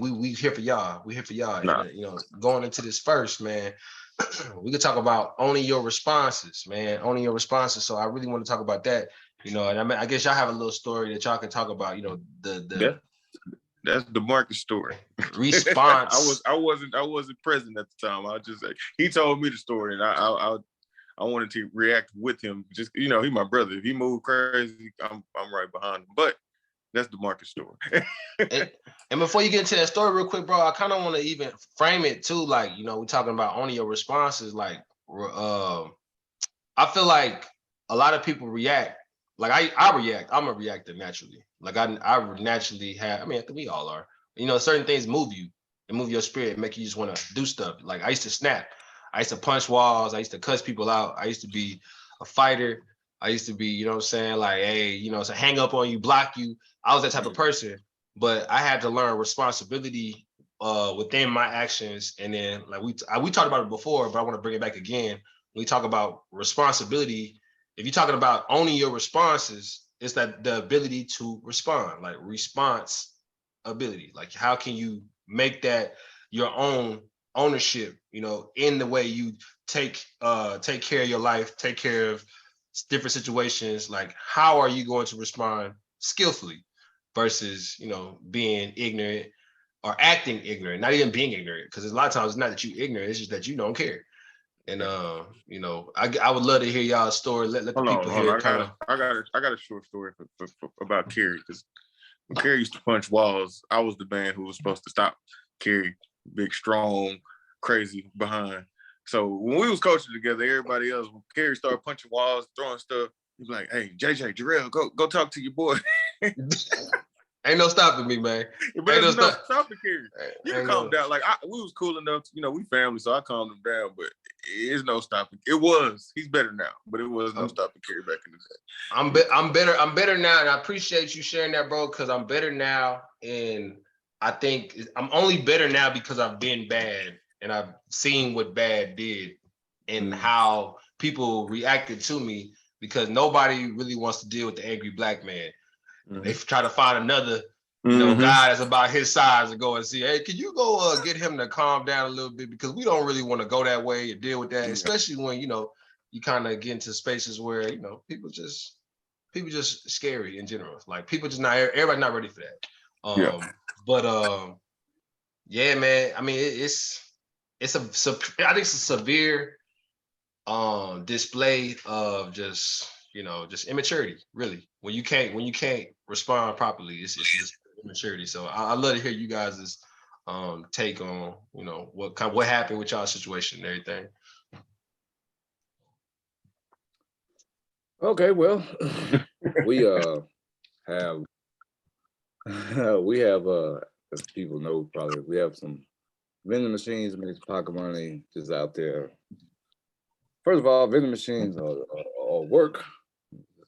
we here for y'all. We here for y'all. Nah. And going into this first, man, we could talk about owning your responses, man. Owning your responses. So I really want to talk about that. And I guess y'all have a little story that y'all can talk about. The That's the Marcus story. response. I wasn't present at the time. I just he told me the story, and I wanted to react with him. Just he my brother. If he moved crazy, I'm right behind him. But that's the Marcus story. and before you get into that story, real quick, bro, I kind of want to even frame it too. Like we're talking about owning your responses. Like I feel like a lot of people react. Like I react. I'm a reactor naturally. Like I naturally have. I mean, I think we all are. Certain things move you and move your spirit, make you just want to do stuff. Like I used to snap. I used to punch walls. I used to cuss people out. I used to be a fighter. I used to be, what I'm saying, like, hey, so hang up on you, block you. I was that type of person, but I had to learn responsibility within my actions. And then, like we talked about it before, but I want to bring it back again. When we talk about responsibility, if you're talking about owning your responses, it's that the ability to respond, like response ability. Like how can you make that your own ownership, in the way you take care of your life, take care of different situations. Like how are you going to respond skillfully versus being ignorant or acting ignorant, not even being ignorant, because a lot of times it's not that you ignorant, it's just that you don't care. And I would love to hear y'all's story. Let the people hear kind of. I got a short story about Kerry, because when Kerry used to punch walls, I was the man who was supposed to stop Kerry, big, strong, crazy behind. So when we was coaching together, everybody else, when Kerry started punching walls, throwing stuff, he was like, "Hey, JJ, Jarrell, go talk to your boy." Ain't no stopping me, man. But ain't no stopping Kerry. You can calm down. Like we was cool enough, we family, so I calmed him down. But it's no stopping. He's better now, but it was no stopping Kerry back in the day. I'm better now, and I appreciate you sharing that, bro. Because I'm better now, and I think I'm only better now because I've been bad and I've seen what bad did and how people reacted to me. Because nobody really wants to deal with the angry black man. They try to find another, guy that's about his size and go and see, hey, can you go get him to calm down a little bit? Because we don't really want to go that way and deal with that, especially when, you kind of get into spaces where, people just scary in general. Like people just everybody not ready for that. But yeah, man, I mean, I think it's a severe display of just immaturity, really. When you can't respond properly, it's just immaturity. So I love to hear you guys' take on what happened with y'all situation and everything. Okay, well, we have as people know probably, we have some vending machines makes pocket money just out there. First of all, vending machines are work,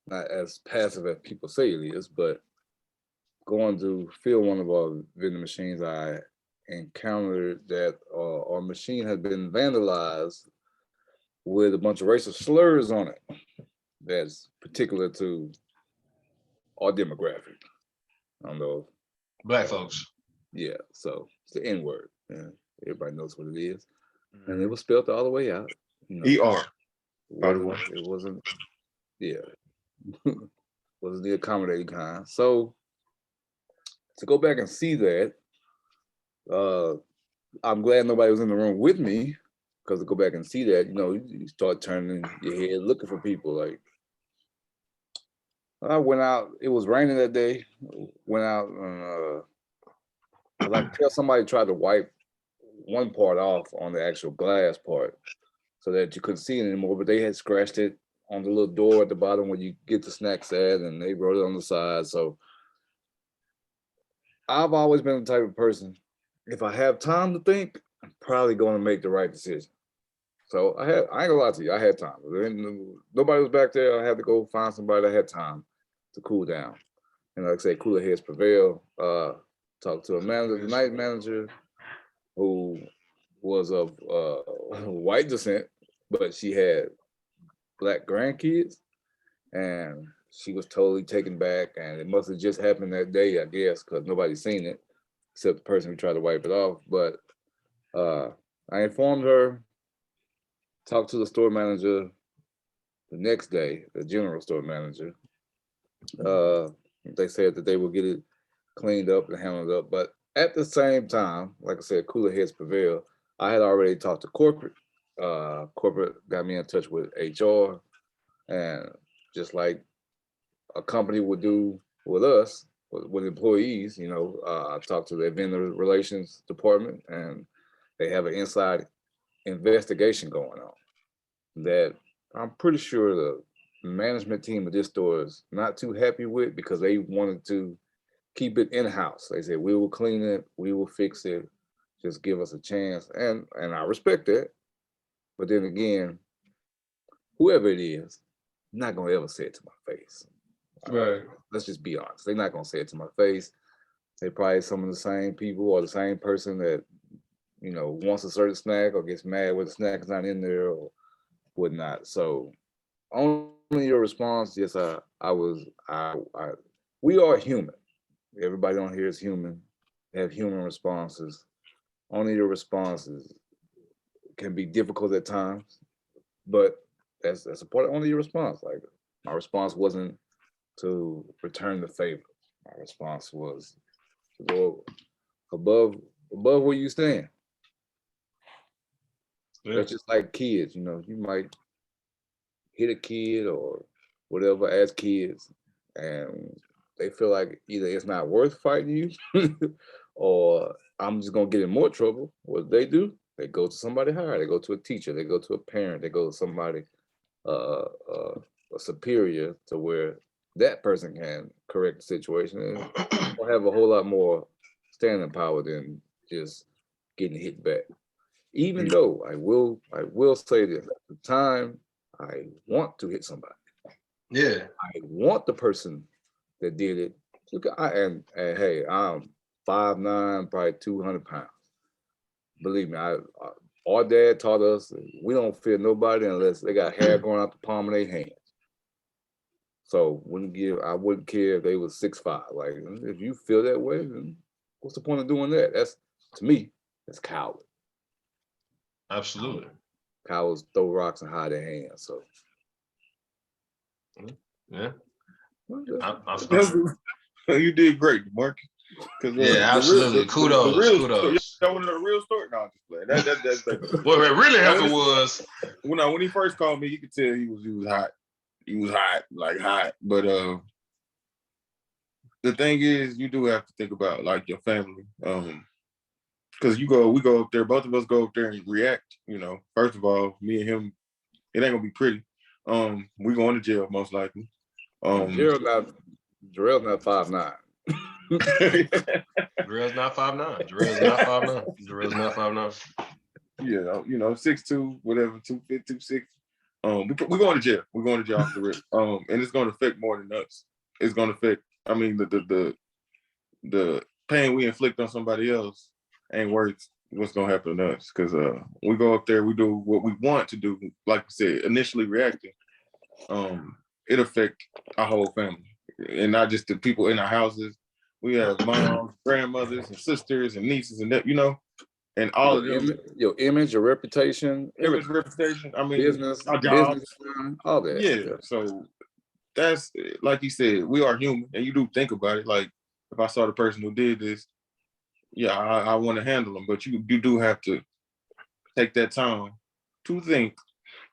not as passive as people say it is, but going to fill one of our vending machines, I encountered that our machine had been vandalized with a bunch of racial slurs on it. That's particular to our demographic. I don't know. Black folks. Yeah, so it's the N-word. Yeah, everybody knows what it is. And it was spelled all the way out. ER. It wasn't, yeah. wasn't the accommodating kind. So to go back and see that, I'm glad nobody was in the room with me, because to go back and see that, you start turning your head looking for people. Like, I went out, it was raining that day, went out and I like tell somebody tried to wipe one part off on the actual glass part so that you couldn't see it anymore, but they had scratched it on the little door at the bottom where you get the snacks at, and they wrote it on the side. So I've always been the type of person, if I have time to think, I'm probably going to make the right decision. So I ain't gonna lie to you, I had time. Nobody was back there. I had to go find somebody that had time to cool down. And like I say, cooler heads prevail. Talked to a manager, the night manager, who was of white descent, but she had Black grandkids, and she was totally taken back. And it must have just happened that day, I guess, because nobody's seen it. except the person who tried to wipe it off. But I informed her, talked to the store manager the next day, the general store manager. They said that they will get it cleaned up and handled up. But at the same time, like I said, cooler heads prevail. I had already talked to corporate. Corporate got me in touch with HR, and just like a company would do with us, with employees, I talked to their vendor relations department, and they have an inside investigation going on that I'm pretty sure the management team of this store is not too happy with, because they wanted to keep it in-house. They said, we will clean it, we will fix it, just give us a chance. And I respect that. But then again, whoever it is, not gonna ever say it to my face. Right. Let's just be honest. They're not gonna say it to my face. They probably some of the same people or the same person that, wants a certain snack or gets mad when the snack is not in there or whatnot. So only your response, yes, we are human. Everybody on here is human. They have human responses. Only your responses can be difficult at times, but that's a part of only your response. Like, my response wasn't to return the favor. My response was to go above where you stand. Yeah. That's just like kids, you might hit a kid or whatever as kids, and they feel like either it's not worth fighting you or I'm just gonna get in more trouble. What do? They go to somebody higher. They go to a teacher. They go to a parent. They go to somebody a superior, to where that person can correct the situation and will have a whole lot more standing power than just getting hit back. Even though I will say this, at the time I want to hit somebody. Yeah. I want the person that did it. Look, and hey, I'm 5'9", probably 200 pounds. Believe me, our dad taught us we don't fear nobody unless they got hair going out the palm of their hands. So I wouldn't care if they was 6'5". Like, if you feel that way, then what's the point of doing that? That's, to me, that's coward. Absolutely. Cowards throw rocks and hide their hands. So yeah, you did great, Mark. Yeah, absolutely. Kudos. That one of the real story. No, I'm just playing. That's what really happened was when he first called me, you could tell he was hot. He was hot, like hot. But the thing is, you do have to think about like your family. Because we go up there, both of us go up there and react. First of all, me and him, it ain't gonna be pretty. We going to jail most likely. Jarrell's not 5'9". Jarrell's not 5'9". Jarrell's not 5'9". Jarrell's not 5'9". Yeah, 6'2", whatever, 250, 260. We're going to jail. We're going to jail off the rip. And it's going to affect more than us. It's going to affect. I mean, the pain we inflict on somebody else ain't worth what's going to happen to us. Because we go up there, we do what we want to do. Like I said, initially reacting. It affect our whole family, and not just the people in our houses. We have moms, grandmothers, and sisters, and nieces, and that, and all of them. Your image, your reputation, reputation. I mean, business, our jobs, all that. Yeah. So that's, like you said, we are human, and you do think about it. Like, if I saw the person who did this, yeah, I want to handle them, but you do have to take that time to think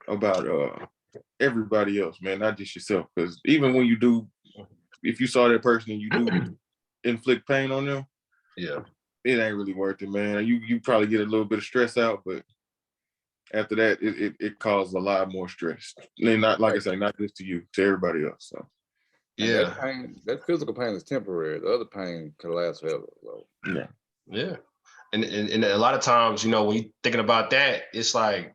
about everybody else, man, not just yourself. Because even when you do, if you saw that person and you do inflict pain on them, yeah, it ain't really worth it, man. You probably get a little bit of stress out, but after that, it causes a lot more stress. And not, like I say, not just to you, to everybody else. So yeah, that physical pain is temporary. The other pain can last forever. So. Yeah. And a lot of times, when you're thinking about that, it's like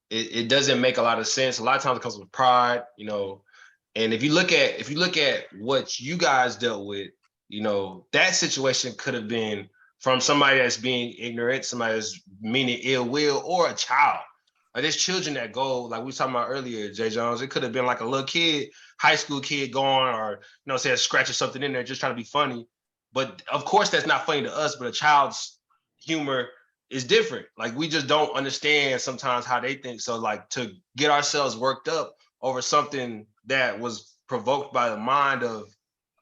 it doesn't make a lot of sense. A lot of times it comes with pride, And if you look at what you guys dealt with, that situation could have been from somebody that's being ignorant, somebody that's meaning ill will, or a child. Like, there's children that go, like we were talking about earlier, J.Jones. It could have been like a little kid, high school kid going, or say scratching something in there, just trying to be funny. But of course, that's not funny to us, but a child's humor is different. Like we just don't understand sometimes how they think. So like to get ourselves worked up over something that was provoked by the mind of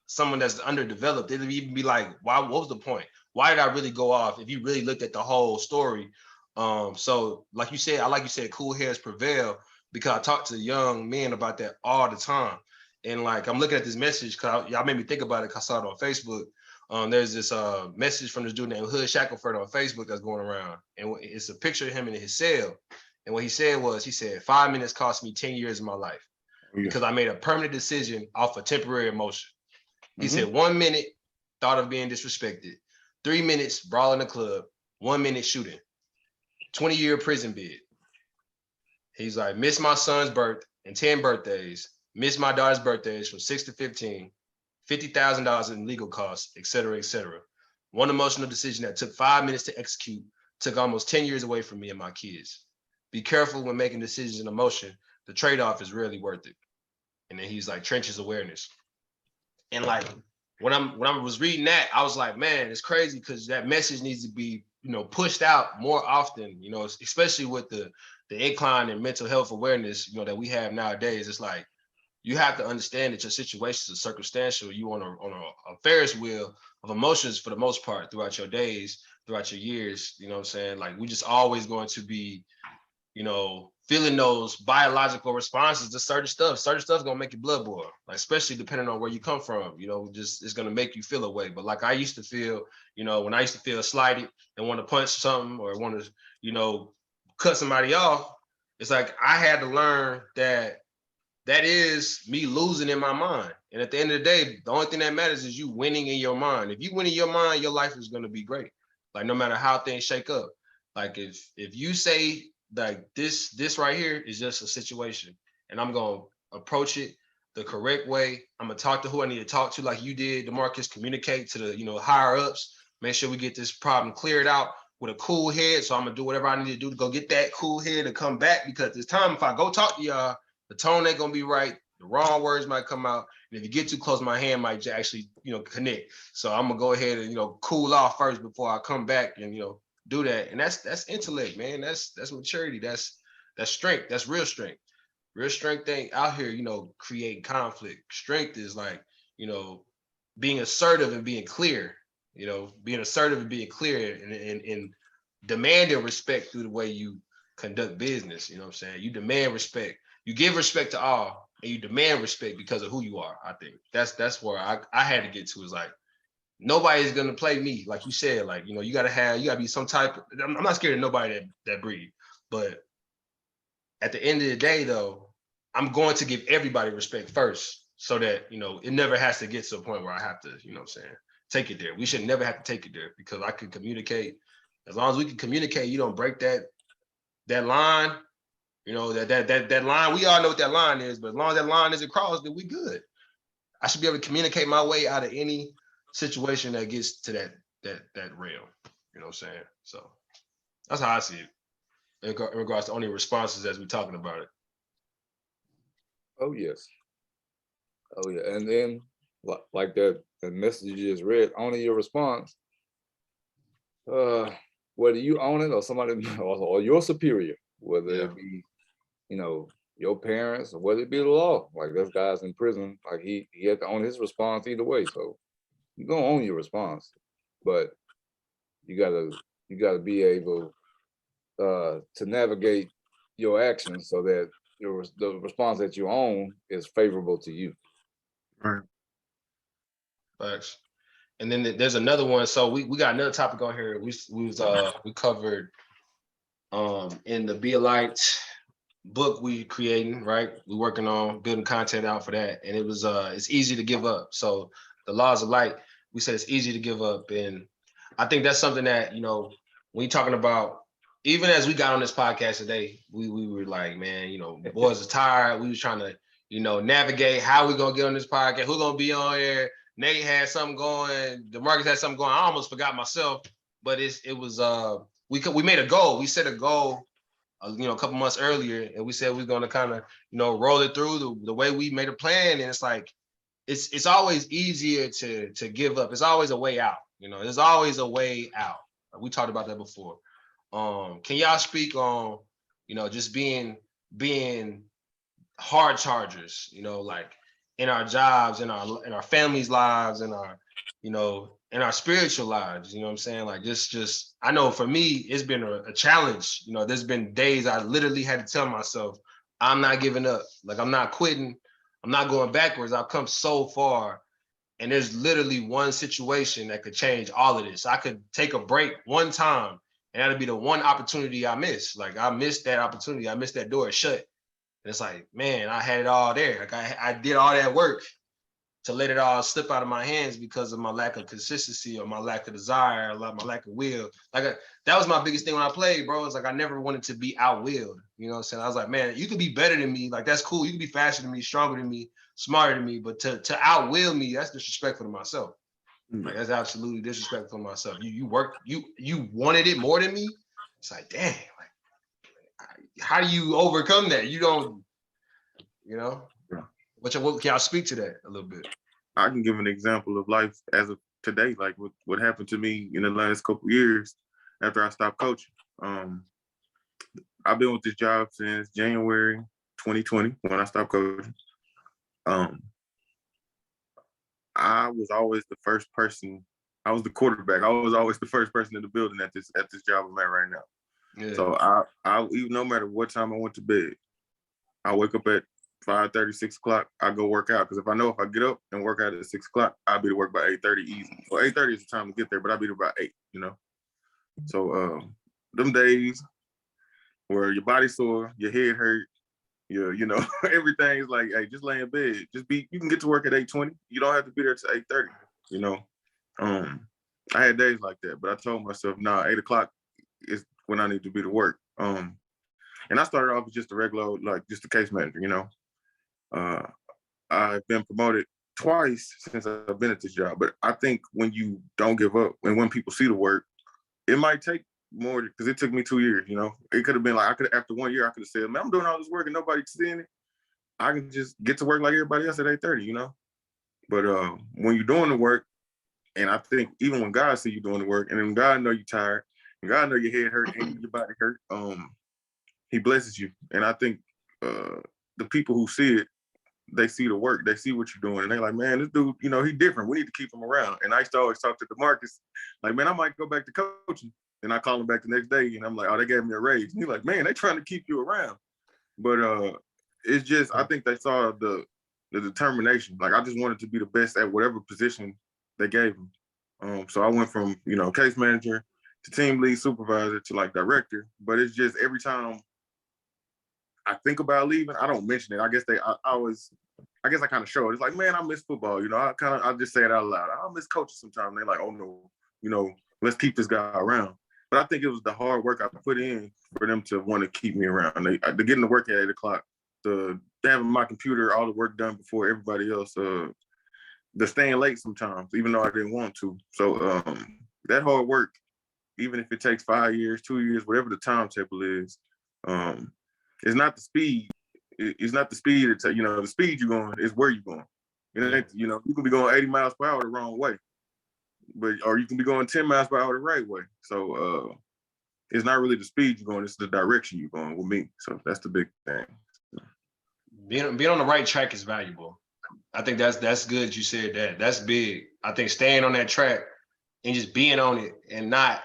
someone that's underdeveloped, it'd even be like, why, what was the point? Why did I really go off if you really looked at the whole story? So like you said, I like you said, cool heads prevail, because I talk to young men about that all the time. And like I'm looking at this message because y'all made me think about it because I saw it on Facebook. There's this message from this dude named Hood Shackelford on Facebook that's going around, and it's a picture of him in his cell. And what he said was, he said, 5 minutes cost me 10 years of my life because I made a permanent decision off a temporary emotion. He said 1 minute thought of being disrespected, 3 minutes brawl in the club, 1 minute shooting, 20-year prison bid. He's like, missed my son's birth and 10 birthdays, missed my daughter's birthdays from 6 to 15, $50,000 in legal costs, et cetera, et cetera. One emotional decision that took 5 minutes to execute took almost 10 years away from me and my kids. Be careful when making decisions in emotion. The trade-off is rarely worth it. And then he's like, trenches awareness. And like when I was reading that, I was like, man, it's crazy because that message needs to be, pushed out more often, especially with the incline in mental health awareness, that we have nowadays. It's like you have to understand that your situations are circumstantial. You on a Ferris wheel of emotions for the most part throughout your days, throughout your years. You know what I'm saying? Like we just always going to be, feeling those biological responses to certain stuff. Certain stuff's gonna make your blood boil, like especially depending on where you come from. Just it's gonna make you feel a way. But like I used to feel, when I used to feel slighted and want to punch something or want to, cut somebody off, it's like I had to learn that is me losing in my mind. And at the end of the day, the only thing that matters is you winning in your mind. If you win in your mind, your life is gonna be great. Like no matter how things shake up. Like if you say like this right here is just a situation and I'm gonna approach it the correct way. I'm gonna talk to who I need to talk to, like you did, DeMarcus, communicate to the higher ups, make sure we get this problem cleared out with a cool head. So I'm gonna do whatever I need to do to go get that cool head to come back, because this time if I go talk to y'all, the tone ain't gonna be right, the wrong words might come out, and if you get too close, my hand might actually connect. So I'm gonna go ahead and cool off first before I come back and do that. And that's intellect, man. That's maturity. That's strength. That's real strength. Real strength ain't out here, creating conflict. Strength is like, being assertive and being clear, being assertive and being clear and demanding respect through the way you conduct business. You know what I'm saying? You demand respect. You give respect to all and you demand respect because of who you are. I think that's where I had to get to, is like, nobody's gonna play me, like you said. Like you gotta be some type of, I'm not scared of nobody that breed, but at the end of the day, though, I'm going to give everybody respect first, so that it never has to get to a point where I have to, what I'm saying, take it there. We should never have to take it there, because I can communicate. As long as we can communicate, you don't break that line. That line. We all know what that line is, but as long as that line isn't crossed, then we good. I should be able to communicate my way out of any situation that gets to that realm. You know what I'm saying? So that's how I see it in regards to only responses as we're talking about it. Oh yes. Oh yeah. And then like that message you just read, only your response. Whether you own it or somebody or your superior, whether it be, your parents, or whether it be the law. Like this guy's in prison, like he had to own his response either way. So you don't own your response, but you gotta be able to navigate your actions so that the response that you own is favorable to you. Right. Thanks. And then there's another one. So we got another topic on here. We covered in the Be a Light book we creating, right? We working on building content out for that. And it was it's easy to give up. So the laws of light, we said it's easy to give up. And I think that's something that, when you're talking about, even as we got on this podcast today, we were like, man, the boys are tired. We was trying to, navigate how we gonna get on this podcast, who's gonna be on here. Nate had something going, DeMarcus had something going. I almost forgot myself, but it was we made a goal. We set a goal a couple months earlier, and we said we are going to kind of roll it through the way we made a plan. And it's like it's always easier to give up. It's always a way out. You know, there's always a way out. We talked about that before. Can y'all speak on, you know, just being hard chargers, you know, like in our jobs, in our families' lives, in our, you know, in our spiritual lives, you know what I'm saying? Like just I know for me, it's been a challenge. You know, there's been days I literally had to tell myself, I'm not giving up. Like I'm not quitting. I'm not going backwards. I've come so far. And there's literally one situation that could change all of this. I could take a break one time, and that'd be the one opportunity I missed. Like I missed that opportunity. I missed that door shut. And it's like, man, I had it all there. Like I did all that work to let it all slip out of my hands because of my lack of consistency or my lack of desire, my lack of will. That was my biggest thing when I played, bro. It's like I never wanted to be outwilled. You know what I'm saying? I was like, man, you could be better than me. Like that's cool. You could be faster than me, stronger than me, smarter than me, but to outwill me, that's disrespectful to myself. Like that's absolutely disrespectful to myself. You wanted it more than me. It's like, dang, like how do you overcome that? You don't, you know. What can y'all speak to that a little bit? I can give an example of life as of today, like what happened to me in the last couple of years after I stopped coaching. I've been with this job since January 2020 when I stopped coaching. I was always the first person. I was the quarterback. I was always the first person in the building at this job I'm at right now. Yeah. So I even no matter what time I went to bed, I wake up at 5:30, 6 o'clock, I go work out. Because if I know if I get up and work out at 6 o'clock, I'll be to work by 8:30 easy. Well, 8:30 is the time to get there, but I'll be there by 8, you know? So them days where your body's sore, your head hurt, you know, everything's like, hey, just lay in bed. You can get to work at 8:20. You don't have to be there till 8:30, you know? I had days like that, but I told myself, nah, 8 o'clock is when I need to be to work. And I started off as just a regular, like just a case manager, you know? I've been promoted twice since I've been at this job, but I think when you don't give up and when people see the work, it might take more because it took me 2 years, you know. It could have been like after 1 year, I could have said, man, I'm doing all this work and nobody's seeing it. I can just get to work like everybody else at 8:30, you know. But when you're doing the work, and I think even when God see you doing the work, and then God know you're tired, and God know your head hurt and your body hurt, He blesses you. And I think the people who see it, they see the work, they see what you're doing, and they're like, man, this dude, you know, he's different. We need to keep him around. And I used to always talk to DeMarcus, like, man, I might go back to coaching. And I call him back the next day, and I'm like, oh, they gave me a raise. And he's like, man, they trying to keep you around. But it's just, I think they saw the determination. Like, I just wanted to be the best at whatever position they gave me. So I went from, you know, case manager to team lead supervisor to like director. But it's just every time I think about leaving, I don't mention it. I guess I kind of show it. It's like, man, I miss football. You know, I just say it out loud. I miss coaching sometimes. They're like, oh no, you know, let's keep this guy around. But I think it was the hard work I put in for them to want to keep me around. They getting to work at 8 o'clock, the having my computer, all the work done before everybody else, the staying late sometimes, even though I didn't want to. So that hard work, even if it takes 5 years, 2 years, whatever the timetable is, it's not the speed. It's not the speed. It's, you know, the speed you're going is where you're going. You know, you can be going 80 miles per hour the wrong way, or you can be going 10 miles per hour the right way. So it's not really the speed you're going, it's the direction you're going with me. So that's the big thing. Being on the right track is valuable. I think that's good you said that. That's big. I think staying on that track and just being on it and not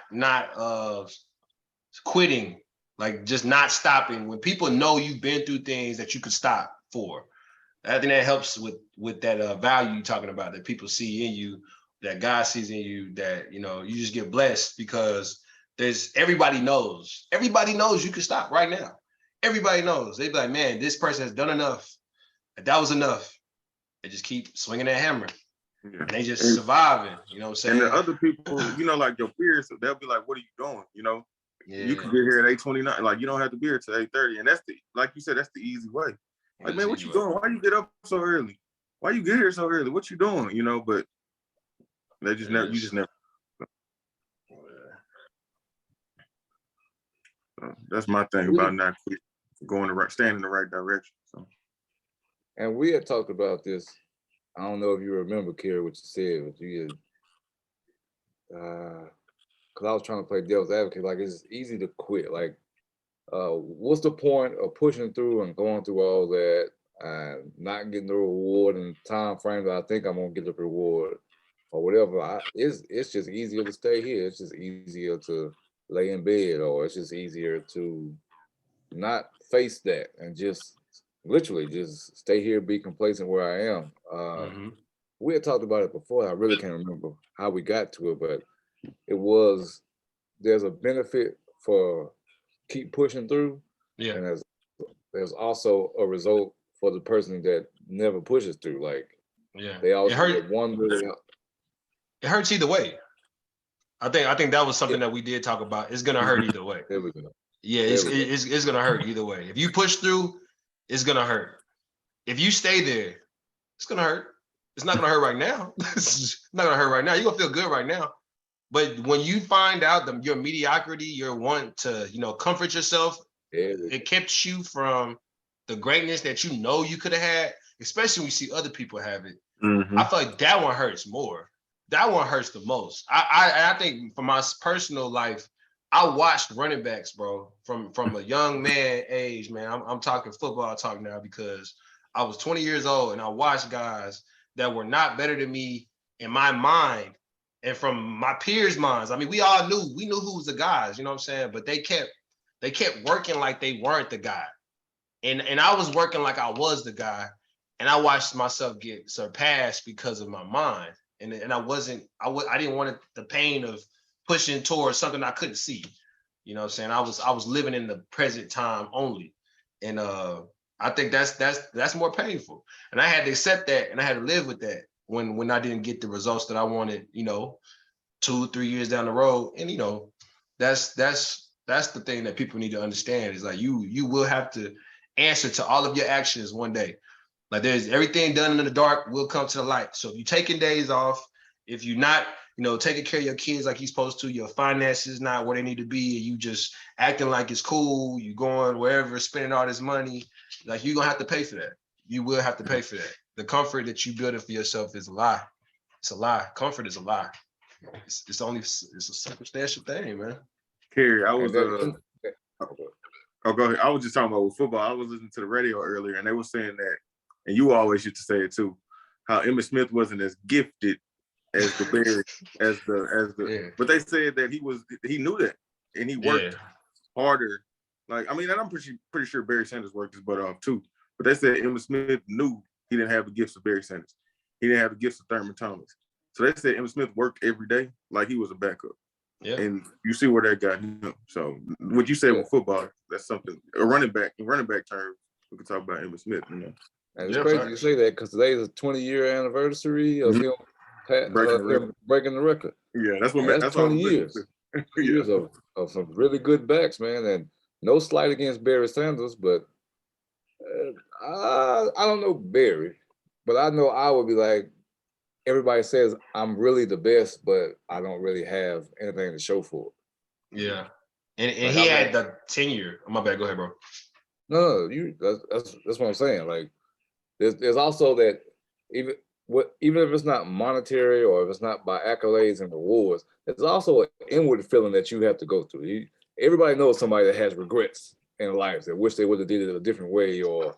quitting, like just not stopping. When people know you've been through things that you could stop for, I think that helps with that value you're talking about, that people see in you, that God sees in you, that, you know, you just get blessed because everybody knows you can stop right now. Everybody knows. They be like, man, this person has done enough. That was enough. They just keep swinging that hammer. Yeah. And they just surviving, you know what I'm saying? And the other people, you know, like your peers, they'll be like, what are you doing? You know, you can get here at 8:29. Like, you don't have to be here till 8:30. And that's like you said, that's the easy way. Like, man, what you doing? Why you get up so early? Why you get here so early? What you doing? You know, but they just never, you just never. So that's my thing about not quitting, staying in the right direction. So. And we had talked about this I don't know if you remember, Kerry, what you said, but you because I was trying to play devil's advocate. Like, it's easy to quit. Like, what's the point of pushing through and going through all that and not getting the reward in the time frame that I think I'm gonna get the reward or whatever? It's just easier to stay here. It's just easier to lay in bed, or it's just easier to not face that and just literally just stay here, be complacent where I am. We had talked about it before. I really can't remember how we got to it, but it was there's a benefit for keep pushing through, Yeah. and there's also a result for the person that never pushes through. Like, Yeah. they always It hurts either way. I think that was something that we did talk about. It's gonna hurt either way. There we go. Yeah, it's gonna hurt either way. If you push through, it's gonna hurt. If you stay there, it's gonna hurt. It's not gonna hurt right now. It's not gonna hurt right now. You're gonna feel good right now. But when you find out your mediocrity, your want to, comfort yourself, it kept you from the greatness that you know you could have had, especially when you see other people have it. I feel like that one hurts more. That one hurts the most. I think for my personal life, I watched running backs, bro, from a young man age, man. I'm talking football talk now, because I was 20 years old and I watched guys that were not better than me in my mind and from my peers' minds. I mean, we knew who was the guys, you know what I'm saying? But they kept working like they weren't the guy. And I was working like I was the guy. And I watched myself get surpassed because of my mind. And I didn't want the pain of pushing towards something I couldn't see. You know what I'm saying? I was living in the present time only. And I think that's more painful. And I had to accept that, and I had to live with that when I didn't get the results that I wanted, 2-3 years down the road. And that's the thing that people need to understand, is like you will have to answer to all of your actions one day. Like, there's everything done in the dark will come to the light. So if you're taking days off, if you're not, taking care of your kids like you're supposed to, your finances not where they need to be, and you just acting like it's cool, you going wherever, spending all this money, like, you're gonna have to pay for that. You will have to pay for that. The comfort that you building for yourself is a lie. It's a lie. Comfort is a lie. It's a circumstantial thing, man. Kerry, I was go ahead. I was just talking about with football. I was listening to the radio earlier, and they were saying that, and you always used to say it too, how Emmitt Smith wasn't as gifted as the Bears, yeah. But they said that he knew that, and he worked harder. Like, I mean, and I'm pretty sure Barry Sanders worked his butt off too. But they said Emmitt Smith knew he didn't have the gifts of Barry Sanders. He didn't have the gifts of Thurman Thomas. So they said Emmitt Smith worked every day like he was a backup. Yeah. And you see where that got him. So what you said with football, that's something. A running back term, we can talk about Emmitt Smith. And it's crazy you say that, because today is a 20-year anniversary of him breaking the record. Yeah, that's 20 years. Years of some really good backs, man. And no slight against Barry Sanders, but I don't know Barry, but I know I would be like, everybody says I'm really the best, but I don't really have anything to show for it. Yeah. And he had the tenure. My bad, go ahead, bro. No, that's what I'm saying. Like, there's also that even if it's not monetary or if it's not by accolades and rewards, there's also an inward feeling that you have to go through. Everybody knows somebody that has regrets in life, that wish they would have did it a different way, or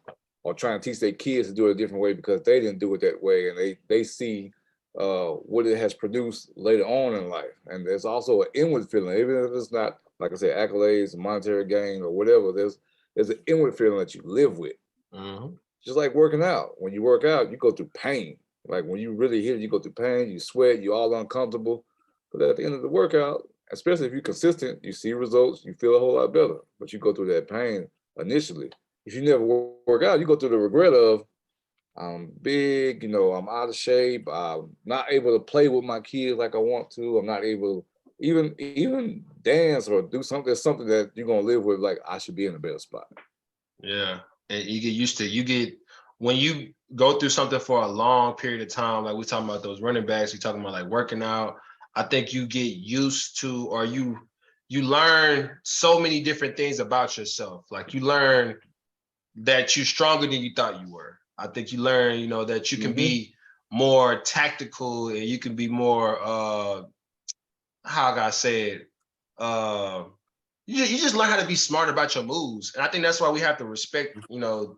trying to teach their kids to do it a different way because they didn't do it that way, and they see what it has produced later on in life. And there's also an inward feeling, even if it's not, like I said, accolades, monetary gain, or whatever. There's an inward feeling that you live with. Mm-hmm. Just like working out. When you work out, you go through pain. Like, when you really hit it, you go through pain, you sweat, you're all uncomfortable. But at the end of the workout, especially if you're consistent, you see results, you feel a whole lot better. But you go through that pain initially. If you never work out, you go through the regret of, I'm big, I'm out of shape, I'm not able to play with my kids like I want to, I'm not able to even dance or do something. There's something that you're going to live with, like, I should be in a better spot. Yeah. And you get used to when you go through something for a long period of time, like we're talking about those running backs, we're talking about like working out, I think you get used to, or you learn so many different things about yourself. Like, you learn that you're stronger than you thought you were. I think you learn, that you can be more tactical, and you can be more how can I say it? You just learn how to be smart about your moves. And I think that's why we have to respect,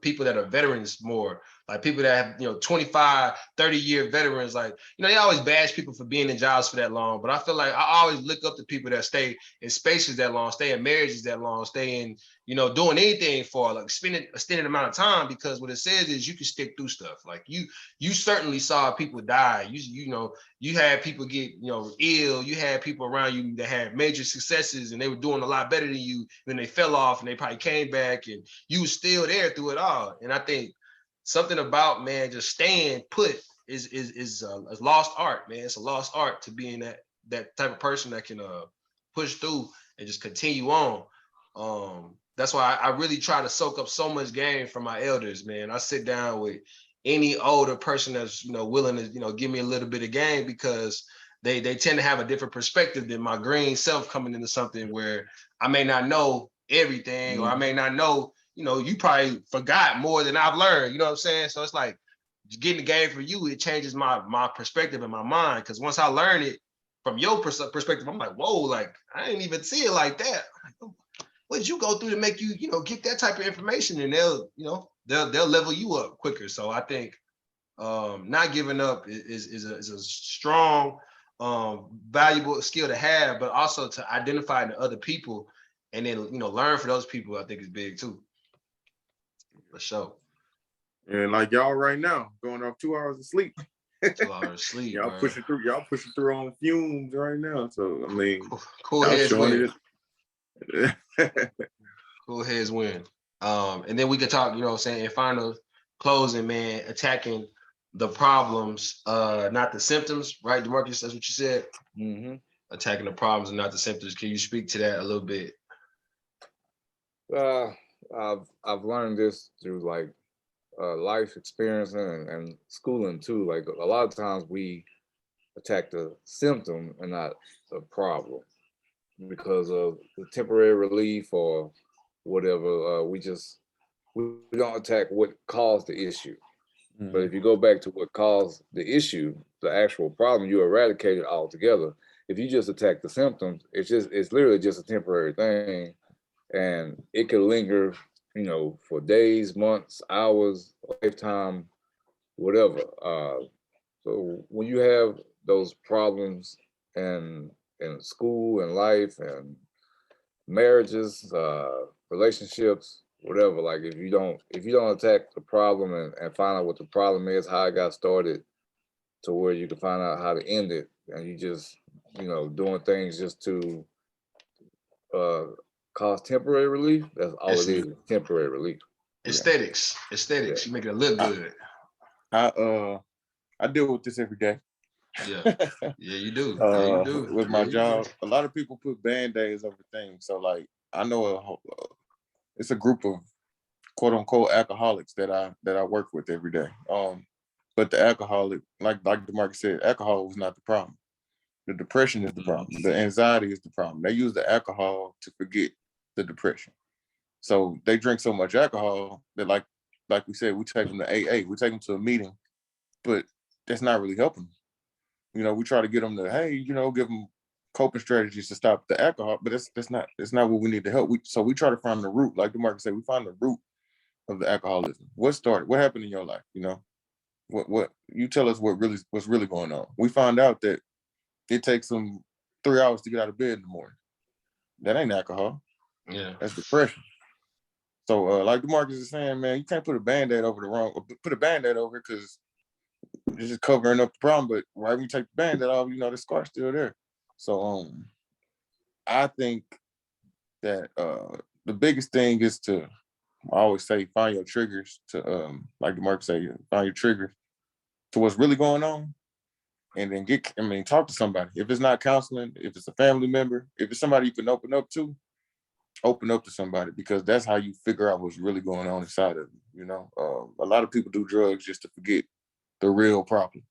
people that are veterans more, like people that have, 25, 30-year veterans. Like, they always bash people for being in jobs for that long. But I feel like I always look up to people that stay in spaces that long, stay in marriages that long, stay in, doing anything for like spending a extended amount of time, because what it says is you can stick through stuff. Like you certainly saw people die. You had people get, ill. You had people around you that had major successes and they were doing a lot better than you. Then they fell off and they probably came back, and you were still there through it all. And I think something about, man, just staying put is a lost art, man. It's a lost art to being that type of person that can push through and just continue on. That's why I really try to soak up so much game from my elders, man. I sit down with any older person that's willing to give me a little bit of game, because they tend to have a different perspective than my green self coming into something where I may not know everything, or I may not know, you probably forgot more than I've learned, you know what I'm saying? So it's like getting the game for you, it changes my perspective in my mind, because once I learn it from your perspective, I'm like, whoa, like I didn't even see it like that. What did you go through to make you, get that type of information? And they'll level you up quicker. So I think not giving up is a strong, valuable skill to have, but also to identify the other people and then learn for those people. I think is big too, for sure. And like y'all right now, going off 2 hours of sleep. 2 hours of sleep. Y'all bro. pushing through on fumes right now. So I mean, cool heads win. It. Cool heads win. And then we could talk, in final closing, man, attacking the problems, not the symptoms, right, DeMarcus? That's what you said. Mm-hmm. Attacking the problems and not the symptoms. Can you speak to that a little bit? I've learned this through like life experience and schooling too. Like a lot of times we attack the symptom and not the problem because of the temporary relief or whatever. We don't attack what caused the issue. Mm-hmm. But if you go back to what caused the issue, the actual problem, you eradicate it altogether. If you just attack the symptoms, it's literally just a temporary thing, and it could linger, for days, months, hours, lifetime, whatever. So when you have those problems in school and life and marriages, relationships, whatever, like if you don't attack the problem and find out what the problem is, how it got started, to where you can find out how to end it, and you just doing things just to cause temporary relief, that's all it is, temporary relief. Aesthetics. Yeah. You make it look good. I deal with this every day. Yeah, you do. You do. With my job, a lot of people put band-aids over things. So like, I know it's a group of quote unquote alcoholics that I work with every day. But the alcoholic, like DeMarcus said, alcohol was not the problem. The depression is the problem. The anxiety is the problem. They use the alcohol to forget the depression. So they drink so much alcohol that, like we said, we take them to AA, we take them to a meeting, but that's not really helping them. We try to get them to, hey, give them coping strategies to stop the alcohol, but that's not what we need to help. So we try to find the root, like DeMarcus said, we find the root of the alcoholism. What started? What happened in your life? What you tell us what's really going on. We found out that it takes them 3 hours to get out of bed in the morning. That ain't alcohol. Yeah, that's depression. So like DeMarcus is saying, man, you can't put a band-aid over put a band-aid over it because it's just covering up the problem. But right when you take the band-aid off, the scar's still there. So I think that the biggest thing is to, I always say, find your triggers to like DeMarcus say, find your triggers to what's really going on, and then talk to somebody. If it's not counseling, if it's a family member, if it's somebody you can open up to somebody, because that's how you figure out what's really going on inside of you. A lot of people do drugs just to forget the real problems.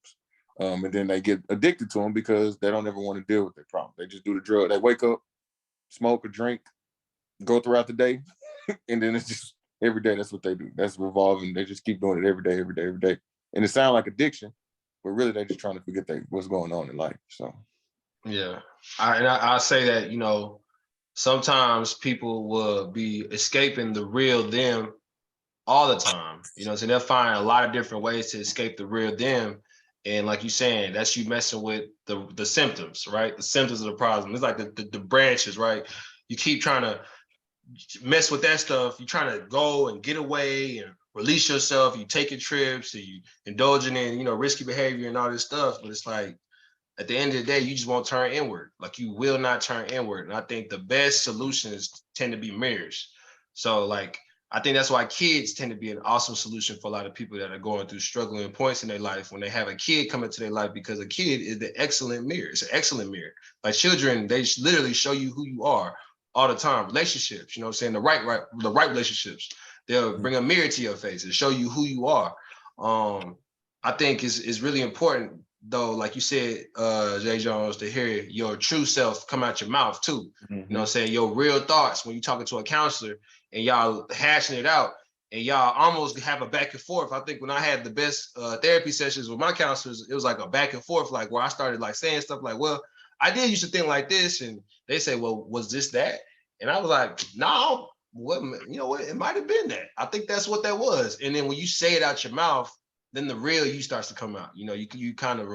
And then they get addicted to them because they don't ever want to deal with their problem. They just do the drug. They wake up, smoke or drink, go throughout the day, and then it's just every day. That's what they do. That's revolving. They just keep doing it every day. And it sounds like addiction, but really they're just trying to forget what's going on in life. So Yeah, I say that, you know, sometimes people will be escaping the real them all the time. You know, so they'll find a lot of different ways to escape the real them. And like you saying, that's you messing with the symptoms, right? The symptoms of the problem. It's like the branches, right? You keep trying to mess with that stuff. You're trying to go and get away and release yourself. You taking trips and you indulging in, you know, risky behavior and all this stuff. But it's like at the end of the day, you just won't turn inward. Like you will not turn inward. And I think the best solutions tend to be mirrors. So like, I think that's why kids tend to be an awesome solution for a lot of people that are going through struggling points in their life when they have a kid come into their life, because a kid is the excellent mirror. It's an excellent mirror. Like children, they literally show you who you are all the time. Relationships, you know what I'm saying? The right relationships. They'll bring a mirror to your face and show you who you are. I think is really important though, like you said, J.Jones, to hear your true self come out your mouth too. You know what I'm saying? Your real thoughts when you're talking to a counselor and y'all hashing it out and y'all almost have a back and forth. I think when I had the best therapy sessions with my counselors, it was like a back and forth, like where I started like saying stuff like, well, I did used to think like this. And they say, well, was this that? And I was like, no, what, you know what? It might have been that. I think that's what that was. And then when you say it out your mouth, then the real you starts to come out. You know, you kind of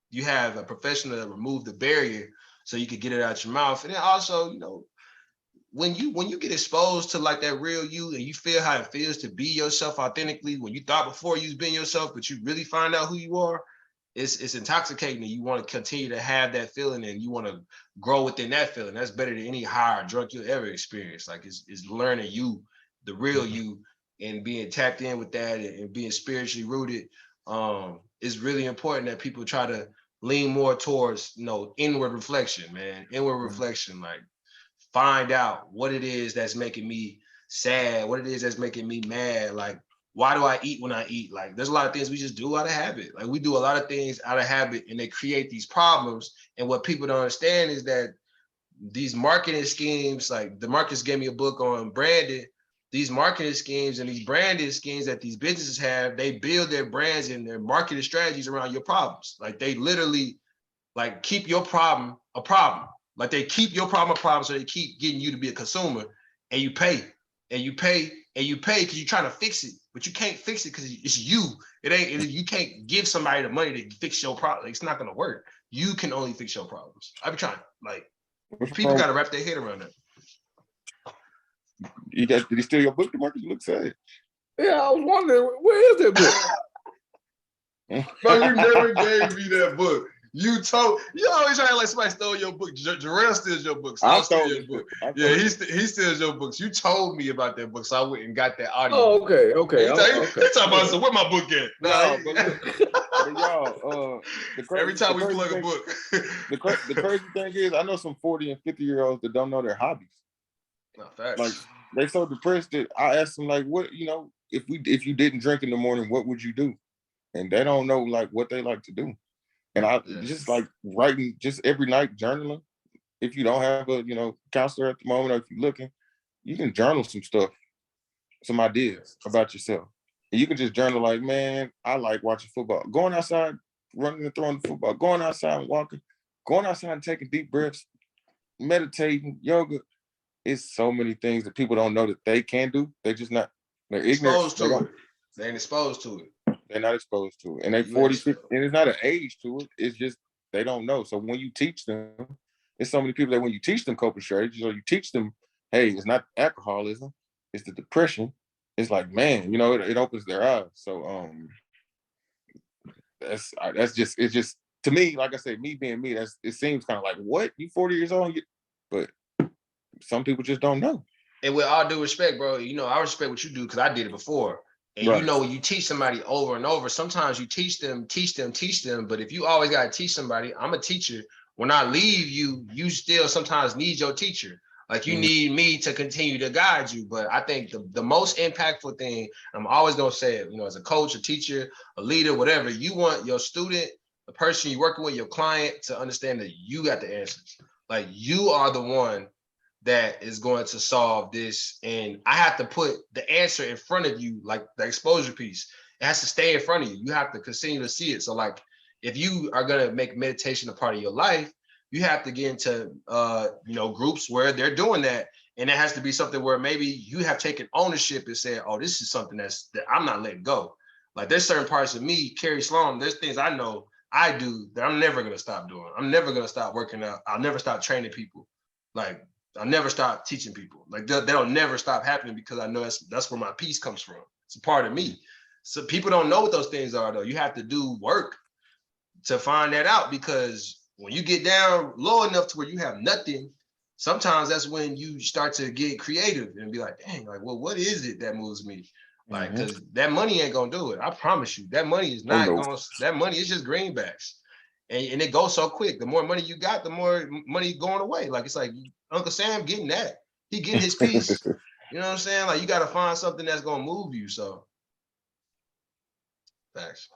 you have a professional that remove the barrier so you could get it out your mouth. And then also, you know, when you get exposed to like that real you and you feel how it feels to be yourself authentically, when you thought before you've been yourself, but you really find out who you are, it's intoxicating, and you want to continue to have that feeling and you want to grow within that feeling. That's better than any high or drug you'll ever experience. Like it's learning you, the real you, and being tapped in with that and being spiritually rooted. It's really important that people try to lean more towards, you know, inward reflection, man. Inward reflection, like find out what it is that's making me sad, what it is that's making me mad. Like, why do I eat when I eat? Like, there's a lot of things we just do out of habit. Like, we do a lot of things out of habit and they create these problems. And what people don't understand is that these marketing schemes, like the Marcus gave me a book on branding, these marketing schemes and these branding schemes that these businesses have, they build their brands and their marketing strategies around your problems. Like they literally like keep your problem a problem. Like they keep your problem a problem, so they keep getting you to be a consumer, and you pay, and you pay, and you pay because you're trying to fix it, but you can't fix it because it's you. It ain't. You can't give somebody the money to fix your problem. It's not gonna work. You can only fix your problems. I be trying. Like people got to wrap their head around that. Did he steal your book? The Marcus looks sad. Yeah, I was wondering, where is that book? Bro, you never gave me that book. You always trying like somebody stole your book. Jarrell steals your books. I steal stole your book. Yeah, he steals your books. You told me about that book, so I went and got that audio. Oh, okay. He talking about, so where my book at? No, but y'all, every time we plug a book. The crazy thing is, I know some 40 and 50-year-olds that don't know their hobbies. No, facts. Like they so depressed that I asked them, like, what, you know, if you didn't drink in the morning, what would you do? And they don't know like what they like to do. And I just like writing just every night, journaling. If you don't have a, you know, counselor at the moment, or if you're looking, you can journal some stuff, some ideas about yourself. And you can just journal like, man, I like watching football. Going outside, running and throwing the football, going outside and walking, going outside and taking deep breaths, meditating, yoga. It's so many things that people don't know that they can do. They're ignorant. Exposed to it. They ain't exposed to it. They're not exposed to it. And they 40, 50, and it's not an age to it. It's just they don't know. So when you teach them, there's so many people that when you teach them coping strategies, or you teach them, hey, it's not alcoholism, it's the depression. It's like, man, you know, it opens their eyes. So that's just, it's just, to me, like I said, me being me, it seems kind of like, what? You 40 years old? But some people just don't know. And with all due respect, bro, you know, I respect what you do because I did it before. And right. You know, when you teach somebody over and over, sometimes you teach them. But if you always got to teach somebody, I'm a teacher. When I leave you, you still sometimes need your teacher. Like you need me to continue to guide you. But I think the most impactful thing, I'm always going to say it, you know, as a coach, a teacher, a leader, whatever, you want your student, the person you're working with, your client, to understand that you got the answers. Like you are the one that is going to solve this. And I have to put the answer in front of you, like the exposure piece. It has to stay in front of you. You have to continue to see it. So like, if you are gonna make meditation a part of your life, you have to get into groups where they're doing that. And it has to be something where maybe you have taken ownership and said, oh, this is something that I'm not letting go. Like there's certain parts of me, K.Sloan, there's things I know I do that I'm never gonna stop doing. I'm never gonna stop working out. I'll never stop training people. Like I'll never stop teaching people. Like that'll never stop happening because I know that's where my peace comes from. It's a part of me. So people don't know what those things are though. You have to do work to find that out, because when you get down low enough to where you have nothing, sometimes that's when you start to get creative and be like, dang, like, well, what is it that moves me? Like, because that money ain't gonna do it. I promise you, that money is not going. That money is just greenbacks, and it goes so quick. The more money you got, the more money going away. Like it's like Uncle Sam getting that. He getting his piece. You know what I'm saying? Like you got to find something that's gonna move you. So, thanks.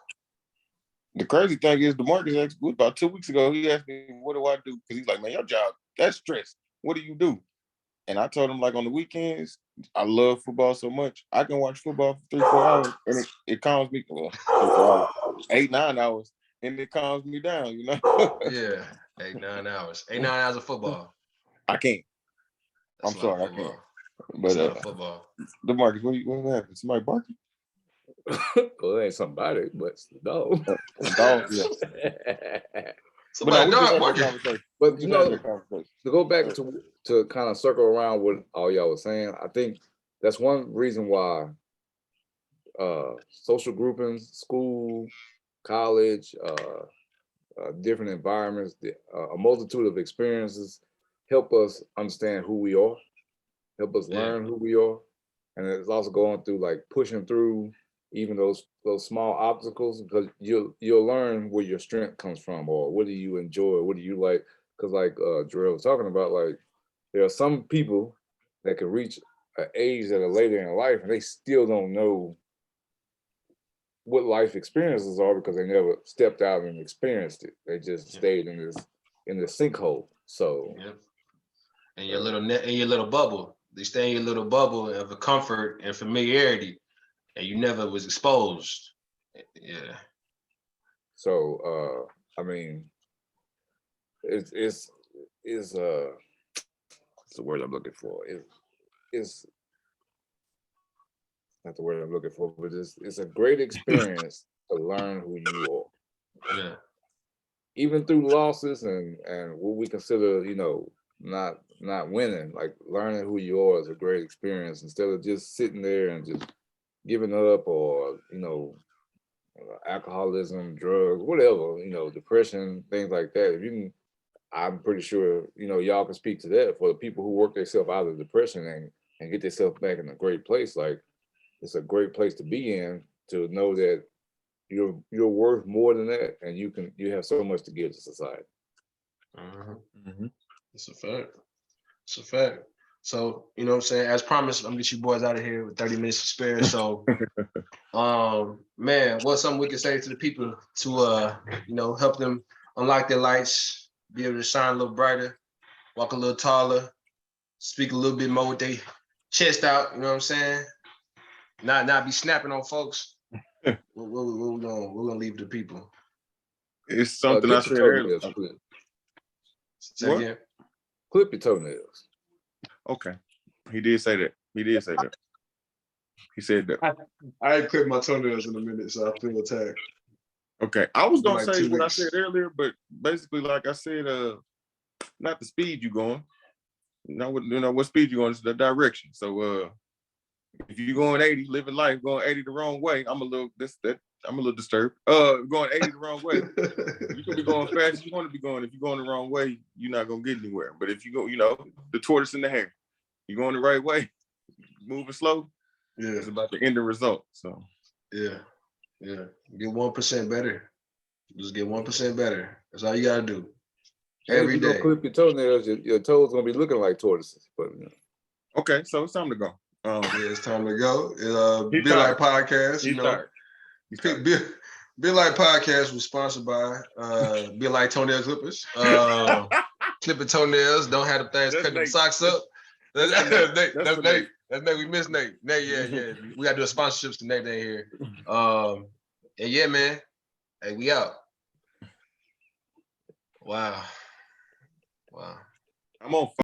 The crazy thing is, DeMarcus asked about 2 weeks ago. He asked me, "What do I do?" Because he's like, "Man, your job, that's stress. What do you do?" And I told him, like on the weekends, I love football so much. I can watch football for 3-4 hours, and it calms me. Well, 8-9 hours, and it calms me down. You know? Yeah, 8-9 hours. 8-9 hours of football. I can't. That's I'm sorry, I can't. But football. DeMarcus, what happened? Somebody barking? Well, it ain't somebody, but no. Dog, yeah. Somebody dog barking. But you know, to go back to kind of circle around what all y'all was saying, I think that's one reason why social groupings, school, college, different environments, a multitude of experiences help us understand who we are, help us learn who we are. And it's also going through like pushing through even those small obstacles, because you'll learn where your strength comes from, or what do you enjoy, what do you like. Because like Jarrell was talking about, like there are some people that can reach an age that are later in life and they still don't know what life experiences are because they never stepped out and experienced it. They just stayed in this sinkhole. So and your little net in your little bubble. They stay in your little bubble of a comfort and familiarity, and you never was exposed. Yeah. So I mean, it's the word I'm looking for. It's not the word I'm looking for, but it's a great experience to learn who you are. Yeah. Even through losses and what we consider, not winning, like learning who you are is a great experience instead of just sitting there and just giving up, or alcoholism, drugs, whatever, depression, things like that. If you can, I'm pretty sure y'all can speak to that, for the people who work themselves out of depression and get themselves back in a great place. Like it's a great place to be in, to know that you're worth more than that, and you have so much to give to society. It's a fact. It's a fact. So, you know what I'm saying? As promised, I'm gonna get you boys out of here with 30 minutes to spare. So, man, what's something we can say to the people to, help them unlock their lights, be able to shine a little brighter, walk a little taller, speak a little bit more with their chest out, you know what I'm saying? Not be snapping on folks. We're gonna leave the people. It's something I said earlier. Say again. Clip your toenails. Okay. He did say that. He said that. I ain't clipped my toenails in a minute, so I feel attacked. Okay. I was gonna Like say what weeks. I said earlier, but basically, like I said, not the speed you going. Not what speed you going, it's the direction. So if you're going 80, living life going 80 the wrong way, I'm a little disturbed. Going 80 the wrong way. You can be going fast as you want to be going. If you're going the wrong way, you're not gonna get anywhere. But if you go, the tortoise in the hare, you're going the right way, moving slow. Yeah, it's about the end result. So yeah, get 1% better. Just get 1% better. That's all you gotta do. Every day. If you clip your toenails, your toes gonna be looking like tortoises. But okay, so it's time to go. It's time to go. Be Like Podcast, Be Like Podcast was sponsored by Be Like Toenail Clippers. Clipping toenails, don't have the things cutting the socks up. That's Nate. That's Nate. We miss Nate. Nate, yeah. We gotta do a sponsorships to Nate ain't here. And yeah, man. Hey, we out. Wow. I'm on